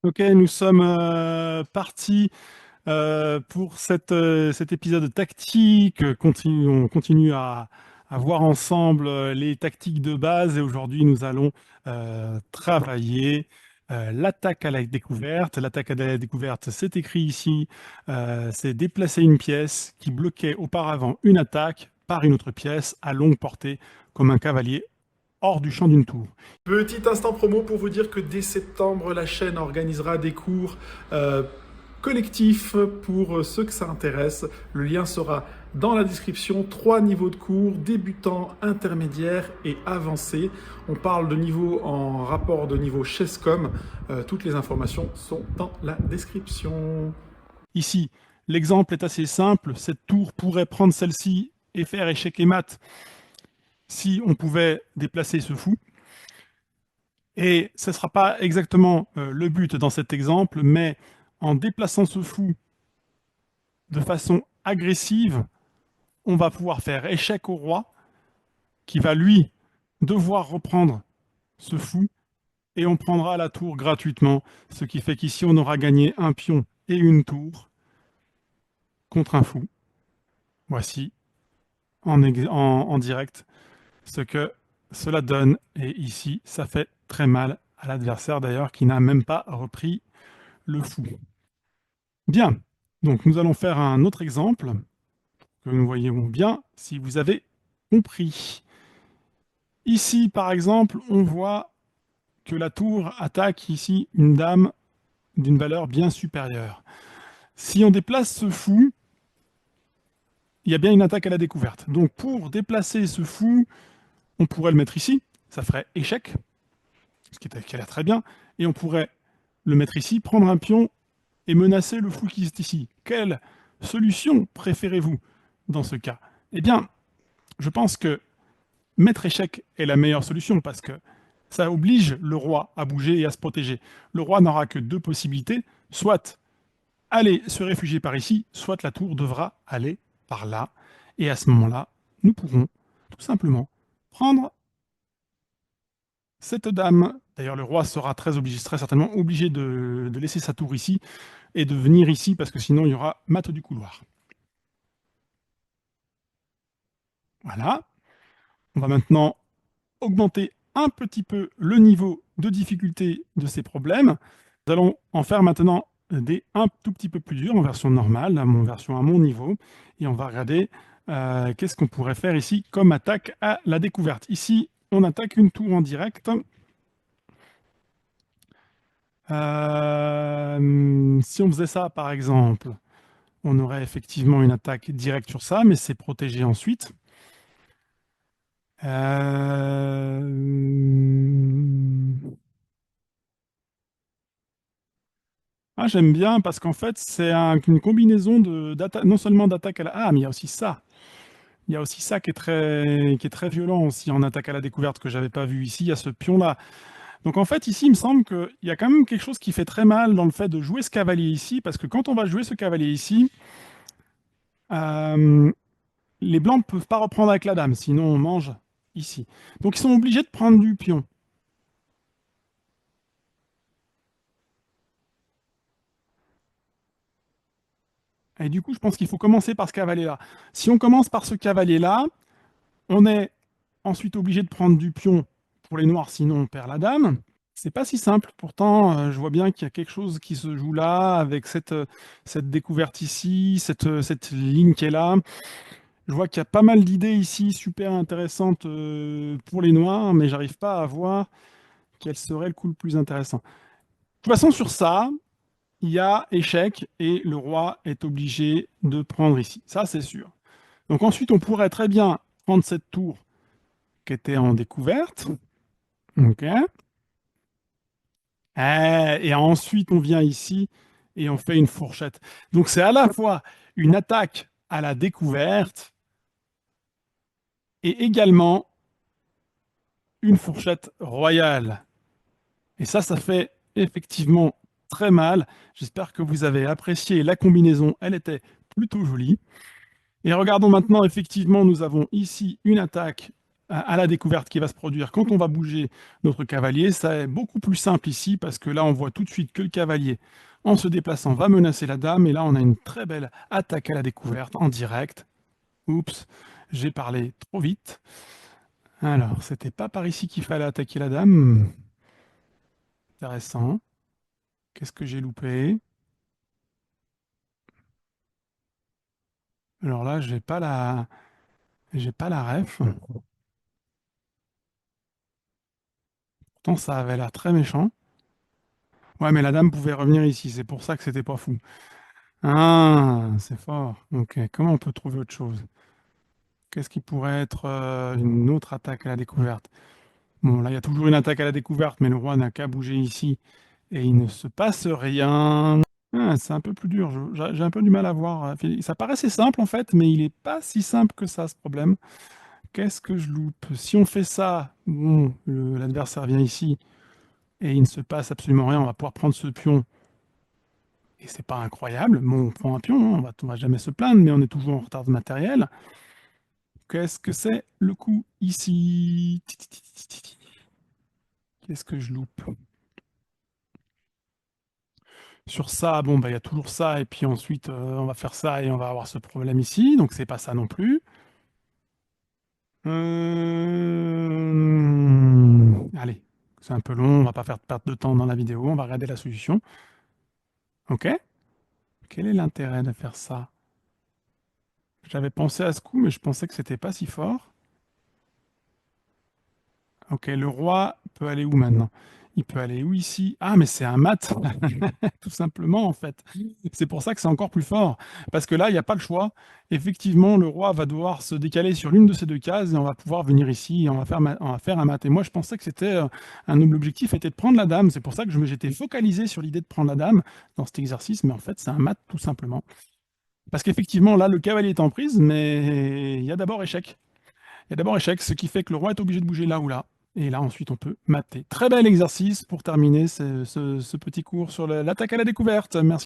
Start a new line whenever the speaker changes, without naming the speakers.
Ok, nous sommes partis pour cet épisode tactique. On continue à voir ensemble les tactiques de base et aujourd'hui nous allons travailler l'attaque à la découverte. L'attaque à la découverte, c'est écrit ici, c'est déplacer une pièce qui bloquait auparavant une attaque par une autre pièce à longue portée comme un cavalier hors du champ d'une tour. Petit instant promo pour vous dire que dès septembre, la chaîne organisera des cours euh, collectifs pour ceux que ça intéresse. Le lien sera dans la description. 3 niveaux de cours, débutant, intermédiaire et avancé. On parle de niveau en rapport de niveau Chesscom. Toutes les informations sont dans la description. Ici, l'exemple est assez simple. Cette tour pourrait prendre celle-ci et faire échec et mat si on pouvait déplacer ce fou. Et ce ne sera pas exactement le but dans cet exemple, mais en déplaçant ce fou de façon agressive, on va pouvoir faire échec au roi, qui va lui devoir reprendre ce fou, et on prendra la tour gratuitement, ce qui fait qu'ici on aura gagné un pion et une tour contre un fou. Voici en direct ce que cela donne, et ici ça fait très mal à l'adversaire d'ailleurs qui n'a même pas repris le fou. Bien, donc nous allons faire un autre exemple, que nous voyons bien si vous avez compris. Ici, par exemple, on voit que la tour attaque ici une dame d'une valeur bien supérieure. Si on déplace ce fou, il y a bien une attaque à la découverte. Donc pour déplacer ce fou, on pourrait le mettre ici, ça ferait échec, ce qui a l'air très bien, et on pourrait le mettre ici, prendre un pion et menacer le fou qui est ici. Quelle solution préférez-vous dans ce cas? Eh bien, je pense que mettre échec est la meilleure solution parce que ça oblige le roi à bouger et à se protéger. Le roi n'aura que 2 possibilités, soit aller se réfugier par ici, soit la tour devra aller par là. Et à ce moment-là, nous pourrons tout simplement prendre cette dame. D'ailleurs, le roi sera très certainement obligé de laisser sa tour ici et de venir ici parce que sinon il y aura mat du couloir. Voilà. On va maintenant augmenter un petit peu le niveau de difficulté de ces problèmes. Nous allons en faire maintenant des un tout petit peu plus durs en version normale, version à mon niveau, et on va regarder qu'est-ce qu'on pourrait faire ici comme attaque à la découverte. Ici, on attaque une tour en direct. Si on faisait ça, par exemple, on aurait effectivement une attaque directe sur ça, mais c'est protégé ensuite. Euh, Ah, j'aime bien parce qu'en fait, c'est une combinaison non seulement d'attaque à la... Ah, mais il y a aussi ça. Il y a aussi ça qui est très violent aussi en attaque à la découverte que j'avais pas vu ici. Il y a ce pion-là. Donc en fait, ici, il me semble qu'il y a quand même quelque chose qui fait très mal dans le fait de jouer ce cavalier ici, parce que quand on va jouer ce cavalier ici, euh, les blancs ne peuvent pas reprendre avec la dame, sinon on mange ici. Donc ils sont obligés de prendre du pion. Et du coup, je pense qu'il faut commencer par ce cavalier-là. Si on commence par ce cavalier-là, on est ensuite obligé de prendre du pion pour les noirs, sinon on perd la dame. C'est pas si simple, pourtant je vois bien qu'il y a quelque chose qui se joue là, avec cette découverte ici, cette ligne qui est là. Je vois qu'il y a pas mal d'idées ici super intéressantes pour les noirs, mais j'arrive pas à voir quel serait le coup le plus intéressant. De toute façon, sur ça, il y a échec et le roi est obligé de prendre ici. Ça, c'est sûr. Donc ensuite, on pourrait très bien prendre cette tour qui était en découverte. OK. Et ensuite, on vient ici et on fait une fourchette. Donc, c'est à la fois une attaque à la découverte et également une fourchette royale. Et ça fait effectivement très mal. J'espère que vous avez apprécié la combinaison. Elle était plutôt jolie. Et regardons maintenant, effectivement, nous avons ici une attaque à la découverte qui va se produire quand on va bouger notre cavalier. Ça est beaucoup plus simple ici parce que là, on voit tout de suite que le cavalier, en se déplaçant, va menacer la dame. Et là, on a une très belle attaque à la découverte en direct. Oups, j'ai parlé trop vite. Alors, c'était pas par ici qu'il fallait attaquer la dame. Intéressant. Qu'est-ce que j'ai loupé? Alors là, j'ai pas la ref. Pourtant, ça avait l'air très méchant. Ouais, mais la dame pouvait revenir ici. C'est pour ça que c'était pas fou. Ah, c'est fort. Ok. Comment on peut trouver autre chose? Qu'est-ce qui pourrait être une autre attaque à la découverte? Bon, là, il y a toujours une attaque à la découverte, mais le roi n'a qu'à bouger ici et il ne se passe rien. Ah, c'est un peu plus dur. J'ai un peu du mal à voir. Ça paraissait simple en fait, mais il n'est pas si simple que ça, ce problème. Qu'est-ce que je loupe? Si on fait ça, bon, l'adversaire vient ici et il ne se passe absolument rien, on va pouvoir prendre ce pion. Et c'est pas incroyable. Bon, on prend un pion, hein, on va jamais se plaindre, mais on est toujours en retard de matériel. Qu'est-ce que c'est le coup ici? Qu'est-ce que je loupe? Sur ça, bon, bah, il y a toujours ça, et puis ensuite, on va faire ça et on va avoir ce problème ici, donc c'est pas ça non plus. Allez, c'est un peu long, on va pas faire de perte de temps dans la vidéo, on va regarder la solution. Ok? Quel est l'intérêt de faire ça? J'avais pensé à ce coup, mais je pensais que c'était pas si fort. Ok, le roi peut aller où maintenant? Il peut aller où ici? Ah, mais c'est un mat, tout simplement, en fait. C'est pour ça que c'est encore plus fort. Parce que là, il n'y a pas le choix. Effectivement, le roi va devoir se décaler sur l'une de ces deux cases et on va pouvoir venir ici et on va faire un mat. Et moi, je pensais que c'était l'objectif était de prendre la dame. C'est pour ça que j'étais focalisé sur l'idée de prendre la dame dans cet exercice. Mais en fait, c'est un mat, tout simplement. Parce qu'effectivement, là, le cavalier est en prise, mais il y a d'abord échec. Il y a d'abord échec, ce qui fait que le roi est obligé de bouger là ou là. Et là, ensuite, on peut mater. Très bel exercice pour terminer ce petit cours sur l'attaque à la découverte. Merci.